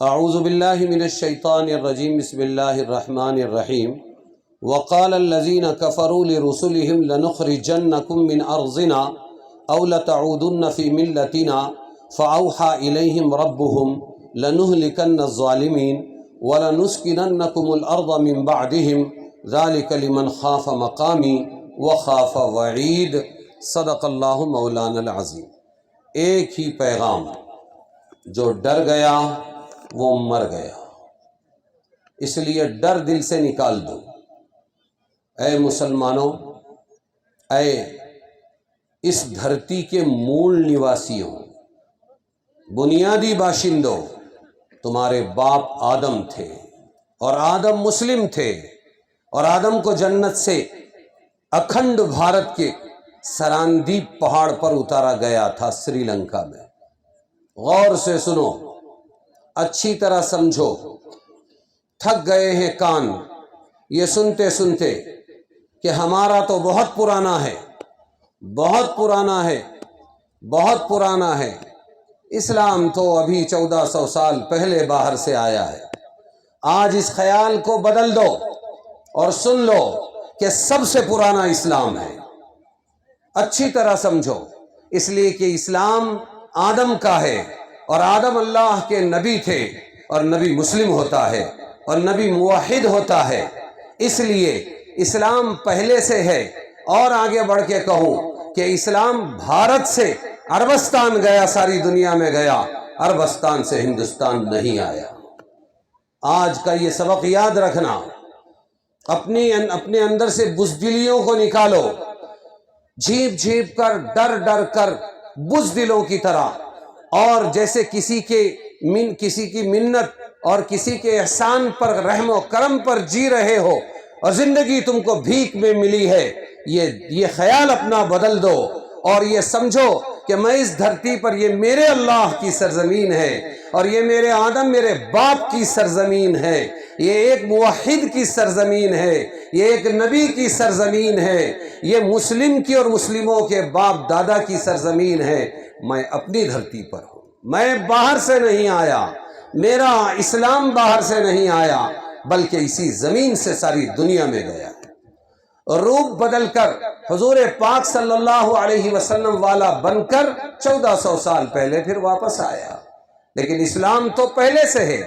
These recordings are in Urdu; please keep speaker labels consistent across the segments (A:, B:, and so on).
A: اعوذ باللہ من الشیطان الرجیم بسم اللہ الرحمن الرحیم وقال الذین کفروا لرسلهم لنخرجنکم من ارضنا او لتعودن فی ملتنا فاوحى الیہم ربهم لنہلکن الظالمین ولنسکننکم الارض من بعدهم ذلک لمن خاف مقامی وخاف وعید۔ صدق اللہ مولانا العظیم۔ ایک ہی پیغام، جو ڈر گیا وہ مر گیا، اس لیے ڈر دل سے نکال دو۔ اے مسلمانوں، اے اس دھرتی کے مول نواسیوں، بنیادی باشندوں، تمہارے باپ آدم تھے اور آدم مسلم تھے، اور آدم کو جنت سے اکھنڈ بھارت کے سراندیپ پہاڑ پر اتارا گیا تھا، سری لنکا میں۔ غور سے سنو، اچھی طرح سمجھو، تھک گئے ہیں کان یہ سنتے سنتے کہ ہمارا تو بہت پرانا ہے، بہت پرانا ہے، بہت پرانا ہے۔ اسلام تو ابھی 1400 سال پہلے باہر سے آیا ہے۔ آج اس خیال کو بدل دو اور سن لو کہ سب سے پرانا اسلام ہے۔ اچھی طرح سمجھو، اس لیے کہ اسلام آدم کا ہے، اور آدم اللہ کے نبی تھے، اور نبی مسلم ہوتا ہے اور نبی موحد ہوتا ہے، اس لیے اسلام پہلے سے ہے۔ اور آگے بڑھ کے کہوں کہ اسلام بھارت سے عربستان گیا، ساری دنیا میں گیا، عربستان سے ہندوستان نہیں آیا۔ آج کا یہ سبق یاد رکھنا، اپنے اندر سے بزدلیوں کو نکالو، جھیپ جھیپ کر، ڈر ڈر کر، بزدلوں کی طرح، اور جیسے کسی کی منت اور کسی کے احسان پر، رحم و کرم پر جی رہے ہو، اور زندگی تم کو بھیک میں ملی ہے، یہ خیال اپنا بدل دو، اور یہ سمجھو کہ میں اس دھرتی پر، یہ میرے اللہ کی سرزمین ہے، اور یہ میرے آدم، میرے باپ کی سرزمین ہے، یہ ایک موحد کی سرزمین ہے، یہ ایک نبی کی سرزمین ہے، یہ مسلم کی اور مسلموں کے باپ دادا کی سرزمین ہے۔ میں اپنی دھرتی پر ہوں، میں باہر سے نہیں آیا، میرا اسلام باہر سے نہیں آیا، بلکہ اسی زمین سے ساری دنیا میں گیا ہے۔ روپ بدل کر حضور پاک صلی اللہ علیہ وسلم والا بن کر 1400 سال پہلے پھر واپس آیا، لیکن اسلام تو پہلے سے ہے۔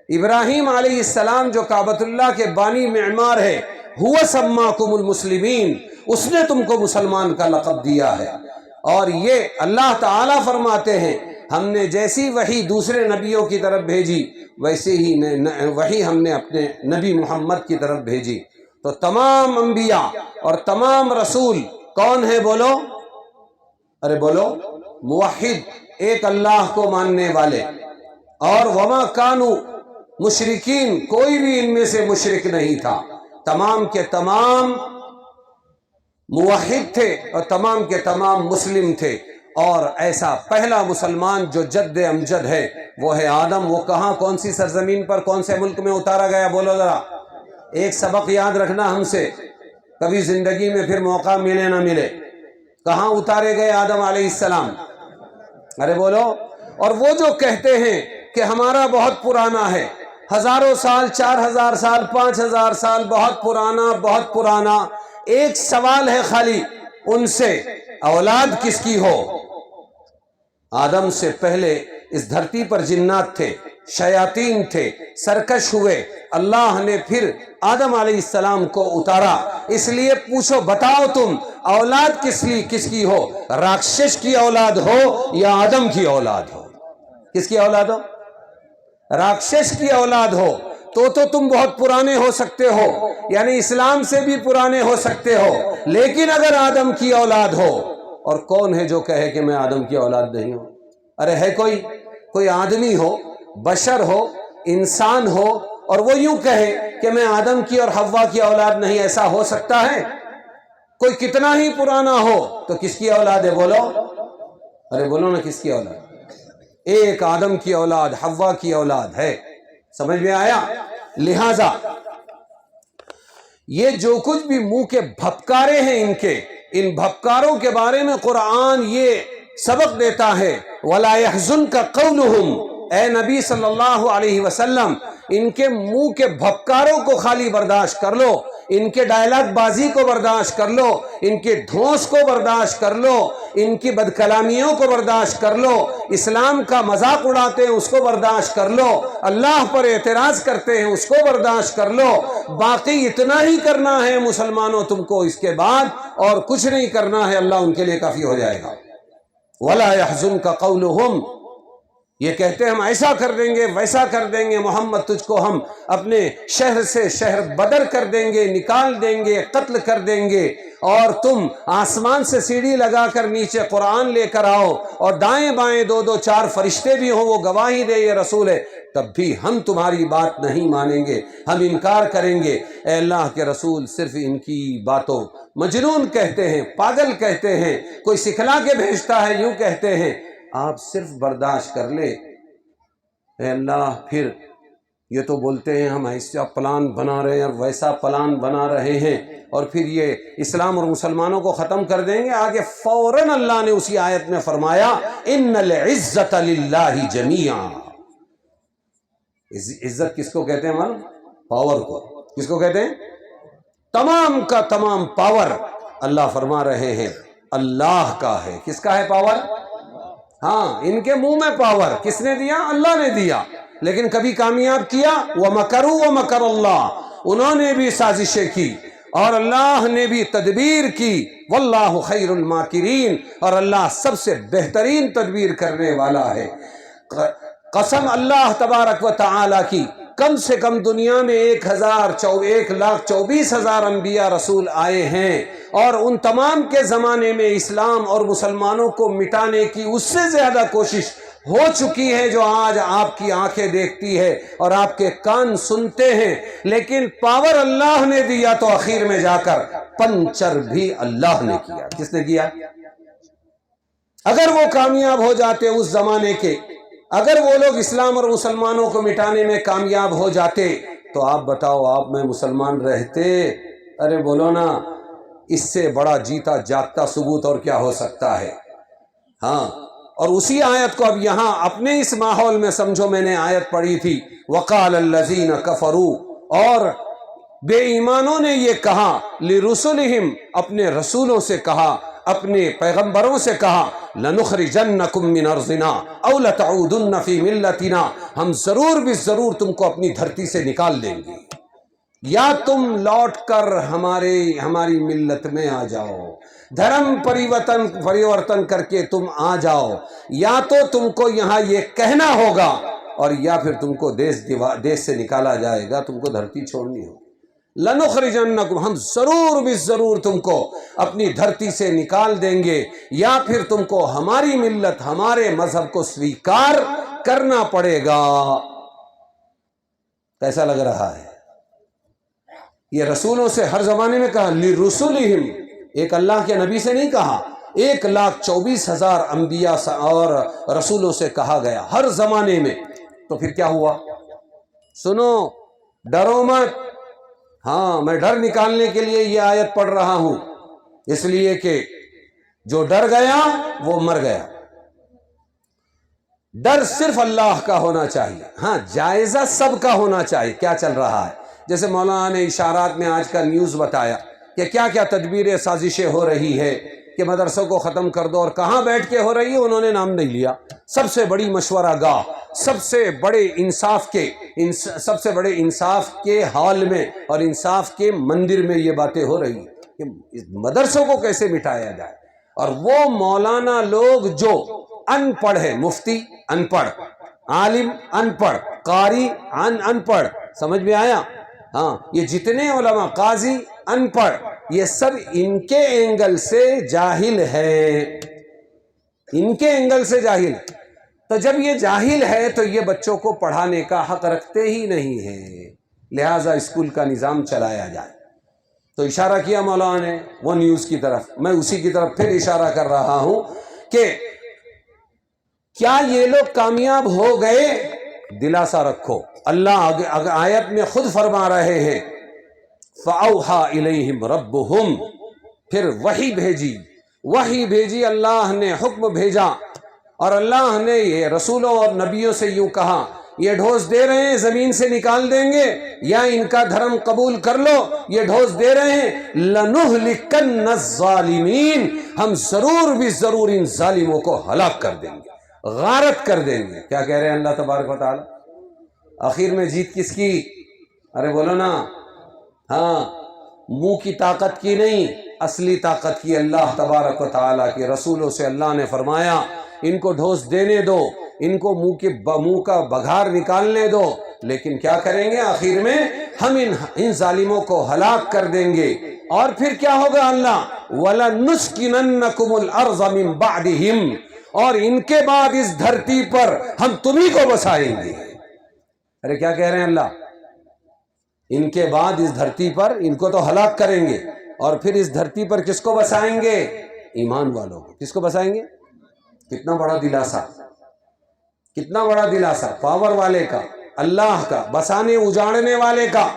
A: ابراہیم علیہ السلام جو کعبۃ اللہ کے بانی معمار ہے، هو سماکم المسلمین، اس نے تم کو مسلمان کا لقب دیا ہے۔ اور یہ اللہ تعالیٰ فرماتے ہیں، ہم نے جیسی وحی دوسرے نبیوں کی طرف بھیجی، ویسے ہی وحی ہم نے اپنے نبی محمد کی طرف بھیجی۔ تو تمام انبیاء اور تمام رسول کون ہیں؟ بولو، ارے بولو، موحد، ایک اللہ کو ماننے والے، اور وما کانوا مشرکین، کوئی بھی ان میں سے مشرک نہیں تھا، تمام کے تمام موحد تھے اور تمام کے تمام مسلم تھے۔ اور ایسا پہلا مسلمان جو جد امجد ہے وہ ہے آدم۔ وہ کہاں، کون سی سرزمین پر، کون سے ملک میں اتارا گیا؟ بولو ذرا، ایک سبق یاد رکھنا ہم سے، کبھی زندگی میں پھر موقع ملے نہ ملے۔ کہاں اتارے گئے آدم علیہ السلام؟ ارے بولو۔ اور وہ جو کہتے ہیں کہ ہمارا بہت پرانا ہے، ہزاروں سال، 4000 سال، 5000 سال، بہت پرانا، بہت پرانا، ایک سوال ہے خالی ان سے، اولاد کس کی ہو؟ آدم سے پہلے اس دھرتی پر جنات تھے، شیاطین تھے، سرکش ہوئے، اللہ نے پھر آدم علیہ السلام کو اتارا۔ اس لیے پوچھو، بتاؤ تم، اولاد کس کی ہو؟ راکشش کی اولاد ہو یا آدم کی اولاد ہو؟ کس کی اولاد ہو؟ راکشش کی اولاد ہو تو تم بہت پرانے ہو سکتے ہو، یعنی اسلام سے بھی پرانے ہو سکتے ہو، لیکن اگر آدم کی اولاد ہو، اور کون ہے جو کہے کہ میں آدم کی اولاد نہیں ہوں؟ ارے ہے کوئی آدمی ہو، بشر ہو، انسان ہو، اور وہ یوں کہے کہ میں آدم کی اور حوا کی اولاد نہیں؟ ایسا ہو سکتا ہے؟ کوئی کتنا ہی پرانا ہو تو کس کی اولاد ہے؟ بولو، ارے بولو نا، کس کی اولاد؟ ایک آدم کی اولاد، حوا کی اولاد ہے۔ سمجھ میں آیا؟ لہذا یہ جو کچھ بھی منہ کے بھپکارے ہیں ان بھپکاروں کے بارے میں قرآن یہ سبق دیتا ہے، وَلَا يَحْزُنْكَ قَوْلُهُمْ، اے نبی صلی اللہ علیہ وسلم ان کے منہ کے بھپکاروں کو خالی برداشت کر لو، ان کے ڈائلاگ بازی کو برداشت کر لو، ان کے ڈھونس کو برداشت کر لو، ان کی بدکلامیوں کو برداشت کر لو، اسلام کا مذاق اڑاتے ہیں اس کو برداشت کر لو، اللہ پر اعتراض کرتے ہیں اس کو برداشت کر لو، باقی اتنا ہی کرنا ہے مسلمانوں تم کو، اس کے بعد اور کچھ نہیں کرنا ہے، اللہ ان کے لیے کافی ہو جائے گا۔ وَلَا يَحْزُنْكَ قَوْلُهُمْ، یہ کہتے ہم ایسا کر دیں گے ویسا کر دیں گے، محمد تجھ کو ہم اپنے شہر سے شہر بدر کر دیں گے، نکال دیں گے، قتل کر دیں گے، اور تم آسمان سے سیڑھی لگا کر نیچے قرآن لے کر آؤ اور دائیں بائیں دو دو چار فرشتے بھی ہوں وہ گواہی دے یہ رسول ہے، تب بھی ہم تمہاری بات نہیں مانیں گے، ہم انکار کریں گے۔ اے اللہ کے رسول صرف ان کی باتوں مجنون کہتے ہیں، پاگل کہتے ہیں، کوئی سکھلا کے بھیجتا ہے یوں کہتے ہیں، آپ صرف برداشت کر لے۔ اے اللہ پھر یہ تو بولتے ہیں ہم ایسا پلان بنا رہے ہیں اور ویسا پلان بنا رہے ہیں، اور پھر یہ اسلام اور مسلمانوں کو ختم کر دیں گے۔ آگے فوراً اللہ نے اسی آیت میں فرمایا ان العزت للہ جمیعا۔ عزت کس کو کہتے ہیں معلوم؟ پاور کو۔ کس کو کہتے ہیں؟ تمام کا تمام پاور اللہ فرما رہے ہیں اللہ کا ہے۔ کس کا ہے پاور؟ ہاں، ان کے منہ میں پاور کس نے دیا؟ اللہ نے دیا، لیکن کبھی کامیاب کیا؟ وَمَكَرُوا وَمَكَرَ اللَّهُ، انہوں نے بھی سازشیں کی اور اللہ نے بھی تدبیر کی۔ وَاللَّهُ خَيْرُ الْمَاكِرِينَ، اور اللہ سب سے بہترین تدبیر کرنے والا ہے۔ قسم اللہ تبارک و تعالی کی، کم سے کم دنیا میں 1,24,000 انبیاء رسول آئے ہیں، اور ان تمام کے زمانے میں اسلام اور مسلمانوں کو مٹانے کی اس سے زیادہ کوشش ہو چکی ہے جو آج آپ کی آنکھیں دیکھتی ہے اور آپ کے کان سنتے ہیں، لیکن پاور اللہ نے دیا تو آخر میں جا کر پنچر بھی اللہ نے کیا۔ کس نے کیا؟ اگر وہ کامیاب ہو جاتے اس زمانے کے، اگر وہ لوگ اسلام اور مسلمانوں کو مٹانے میں کامیاب ہو جاتے تو آپ بتاؤ آپ میں مسلمان رہتے؟ ارے بولو نا، اس سے بڑا جیتا جاگتا ثبوت اور کیا ہو سکتا ہے؟ ہاں، اور اسی آیت کو اب یہاں اپنے اس ماحول میں سمجھو، میں نے آیت پڑھی تھی وَقَالَ الَّذِينَ كَفَرُوا، اور بے ایمانوں نے یہ کہا، لِرُسُلِهِمْ، اپنے رسولوں سے کہا، اپنے پیغمبروں سے کہا، لَنُخْرِجَنَّكُمْ مِنْ أَرْضِنَا أَوْ لَتَعُودُنَّ فِي مِلَّتِنَا، ہم ضرور بھی ضرور تم کو اپنی دھرتی سے نکال دیں گے، یا تم لوٹ کر ہماری ملت میں آ جاؤ، دھرم پریورتن کر کے تم آ جاؤ، یا تو تم کو یہاں یہ کہنا ہوگا اور یا پھر تم کو دیش سے نکالا جائے گا، تم کو دھرتی چھوڑنی ہوگی۔ لَنُخْرِجَنَّكُمْ، ہم ضرور بھی ضرور تم کو اپنی دھرتی سے نکال دیں گے، یا پھر تم کو ہماری ملت ہمارے مذہب کو سویکار کرنا پڑے گا۔ کیسا لگ رہا ہے؟ یہ رسولوں سے ہر زمانے میں کہا، لِرُسُلِهِمْ، ایک اللہ کے نبی سے نہیں کہا، 1,24,000 انبیاء اور رسولوں سے کہا گیا ہر زمانے میں۔ تو پھر کیا ہوا؟ سنو، ڈرو مت۔ ہاں، میں ڈر نکالنے کے لیے یہ آیت پڑھ رہا ہوں، اس لیے کہ جو ڈر گیا وہ مر گیا۔ ڈر صرف اللہ کا ہونا چاہیے، ہاں جائزہ سب کا ہونا چاہیے کیا چل رہا ہے۔ جیسے مولانا نے اشارات میں آج کا نیوز بتایا کہ کیا کیا تدبیریں سازشیں ہو رہی ہے کہ مدرسوں کو ختم کر دو، اور کہاں بیٹھ کے ہو رہی ہے انہوں نے نام نہیں لیا، سب سے بڑی مشورہ گاہ، سب سے بڑے انصاف کے ہال میں اور انصاف کے مندر میں یہ باتیں ہو رہی ہیں کہ مدرسوں کو کیسے مٹایا جائے۔ اور وہ مولانا لوگ جو ان پڑھ ہے، مفتی ان پڑھ، عالم ان پڑھ، قاری ان پڑھ، سمجھ میں آیا؟ ہاں، یہ جتنے علماء، قاضی ان پڑھ، یہ سب ان کے اینگل سے جاہل ہے، ان کے اینگل سے جاہل۔ تو جب یہ جاہل ہے تو یہ بچوں کو پڑھانے کا حق رکھتے ہی نہیں ہے، لہٰذا اسکول کا نظام چلایا جائے۔ تو اشارہ کیا مولانا نے وہ نیوز کی طرف، میں اسی کی طرف پھر اشارہ کر رہا ہوں کہ کیا یہ لوگ کامیاب ہو گئے؟ دلاسا رکھو، اللہ آیت میں خود فرما رہے ہیں فَأَوْحَى إِلَيْهِمْ رَبُّهُمْ، پھر وحی بھیجی اللہ نے، حکم بھیجا اور اللہ نے یہ رسولوں اور نبیوں سے یوں کہا، یہ ڈھوس دے رہے ہیں زمین سے نکال دیں گے یا ان کا دھرم قبول کر لو، یہ ڈھوس دے رہے ہیں لَنُهْلِكَنَّ الظَّالِمِينَ، ہم ضرور بھی ضرور ان ظالموں کو ہلاک کر دیں گے، غارت کر دیں گے۔ کیا کہہ رہے ہیں اللہ تبارک و تعالی؟ آخر میں جیت کس کی؟ ارے بولو نا، ہاں، منہ کی طاقت کی نہیں، اصلی طاقت کی اللہ تبارک و تعالیٰ کی۔ رسولوں سے اللہ نے فرمایا ان کو ڈھوس دینے دو، ان کو منہ کا بگھار نکالنے دو، لیکن کیا کریں گے؟ آخر میں ہم ان ظالموں کو ہلاک کر دیں گے۔ اور پھر کیا ہوگا؟ اللہ وَلَنُسْكِنَنَّكُمُ الْأَرْضَ مِن بَعْدِهِمْ، اور ان کے بعد اس دھرتی پر ہم تمہیں کو بسائیں گے۔ ارے کیا کہہ رہے ہیں اللہ؟ ان کے بعد اس دھرتی پر ان کو تو ہلاک کریں گے، اور پھر اس دھرتی پر کس کو بسائیں گے؟ ایمان والوں کو۔ کس کو بسائیں گے؟ کتنا بڑا دلاسا، کتنا بڑا دلاسا، پاور والے کا، اللہ کا، بسانے اجاڑنے والے کا،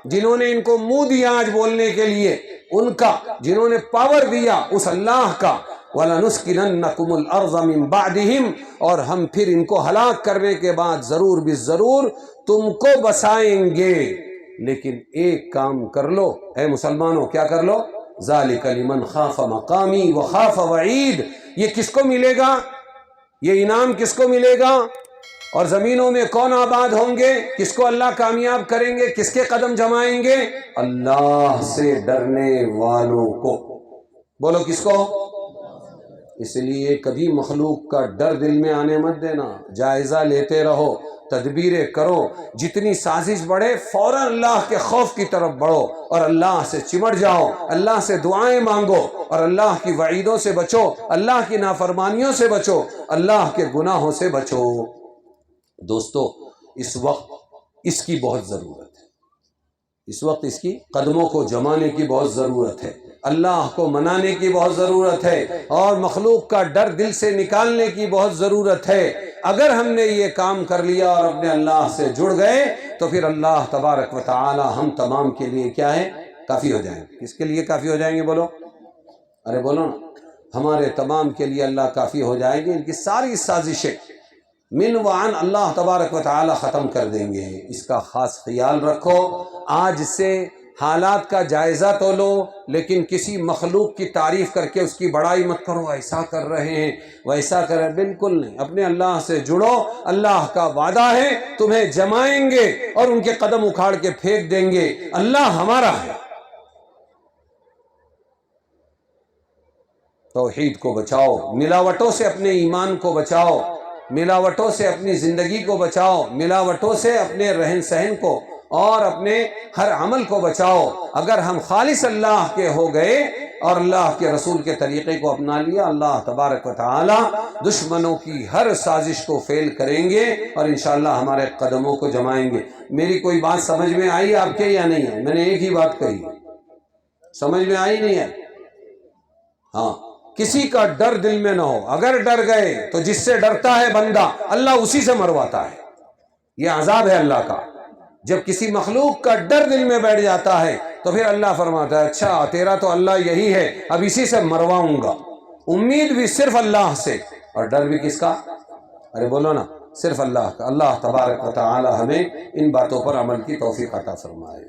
A: جنہوں نے ان کو منہ دیا آج بولنے کے لیے، ان کا، جنہوں نے پاور دیا اس اللہ کا۔ وَلَنُسْكِنَنَّكُمُ الْأَرْضَ مِن بَعْدِهِمْ، اور ہم پھر ان کو ہلاک کرنے کے بعد ضرور بھی ضرور تم کو بسائیں گے۔ لیکن ایک کام کر لو اے مسلمانوں، کیا کر لو؟ ذَلِكَ لِمَنْ خَافَ مَقَامِي وَخَافَ وَعِيدِ، یہ کس کو ملے گا؟ یہ انعام کس کو ملے گا؟ اور زمینوں میں کون آباد ہوں گے؟ کس کو اللہ کامیاب کریں گے؟ کس کے قدم جمائیں گے؟ اللہ سے ڈرنے والوں کو۔ بولو کس کو؟ اس لیے کبھی مخلوق کا ڈر دل میں آنے مت دینا، جائزہ لیتے رہو، تدبیریں کرو، جتنی سازش بڑھے فوراً اللہ کے خوف کی طرف بڑھو، اور اللہ سے چمٹ جاؤ، اللہ سے دعائیں مانگو، اور اللہ کی وعیدوں سے بچو، اللہ کی نافرمانیوں سے بچو، اللہ کے گناہوں سے بچو۔ دوستو، اس وقت اس کی بہت ضرورت ہے، اس وقت اس کی قدموں کو جمانے کی بہت ضرورت ہے، اللہ کو منانے کی بہت ضرورت ہے، اور مخلوق کا ڈر دل سے نکالنے کی بہت ضرورت ہے۔ اگر ہم نے یہ کام کر لیا اور اپنے اللہ سے جڑ گئے تو پھر اللہ تبارک و تعالی ہم تمام کے لیے کیا ہے؟ کافی ہو جائیں گے۔ کس کے لیے کافی ہو جائیں گے؟ بولو، ارے بولو نا، ہمارے تمام کے لیے اللہ کافی ہو جائیں گے، ان کی ساری سازشیں من وعن اللہ تبارک و تعالی ختم کر دیں گے۔ اس کا خاص خیال رکھو، آج سے حالات کا جائزہ تو لو، لیکن کسی مخلوق کی تعریف کر کے اس کی بڑائی مت کرو، ایسا کر رہے ہیں ویسا کر رہے ہیں، بالکل نہیں۔ اپنے اللہ سے جڑو، اللہ کا وعدہ ہے تمہیں جمائیں گے اور ان کے قدم اکھاڑ کے پھینک دیں گے، اللہ ہمارا ہے۔ توحید کو بچاؤ، ملاوٹوں سے اپنے ایمان کو بچاؤ، ملاوٹوں سے اپنی زندگی کو بچاؤ، ملاوٹوں سے اپنے رہن سہن کو اور اپنے ہر عمل کو بچاؤ۔ اگر ہم خالص اللہ کے ہو گئے اور اللہ کے رسول کے طریقے کو اپنا لیا، اللہ تبارک و تعالی دشمنوں کی ہر سازش کو فیل کریں گے اور انشاءاللہ ہمارے قدموں کو جمائیں گے۔ میری کوئی بات سمجھ میں آئی آپ کے یا نہیں ہے؟ میں نے ایک ہی بات کہی، سمجھ میں آئی نہیں ہے؟ ہاں، کسی کا ڈر دل میں نہ ہو، اگر ڈر گئے تو جس سے ڈرتا ہے بندہ اللہ اسی سے مرواتا ہے، یہ عذاب ہے اللہ کا۔ جب کسی مخلوق کا ڈر دل میں بیٹھ جاتا ہے تو پھر اللہ فرماتا ہے اچھا تیرا تو اللہ یہی ہے، اب اسی سے مرواؤں گا۔ امید بھی صرف اللہ سے، اور ڈر بھی کس کا؟ ارے بولو نا، صرف اللہ کا۔ اللہ تبارک و تعالی ہمیں ان باتوں پر عمل کی توفیق عطا فرمائے۔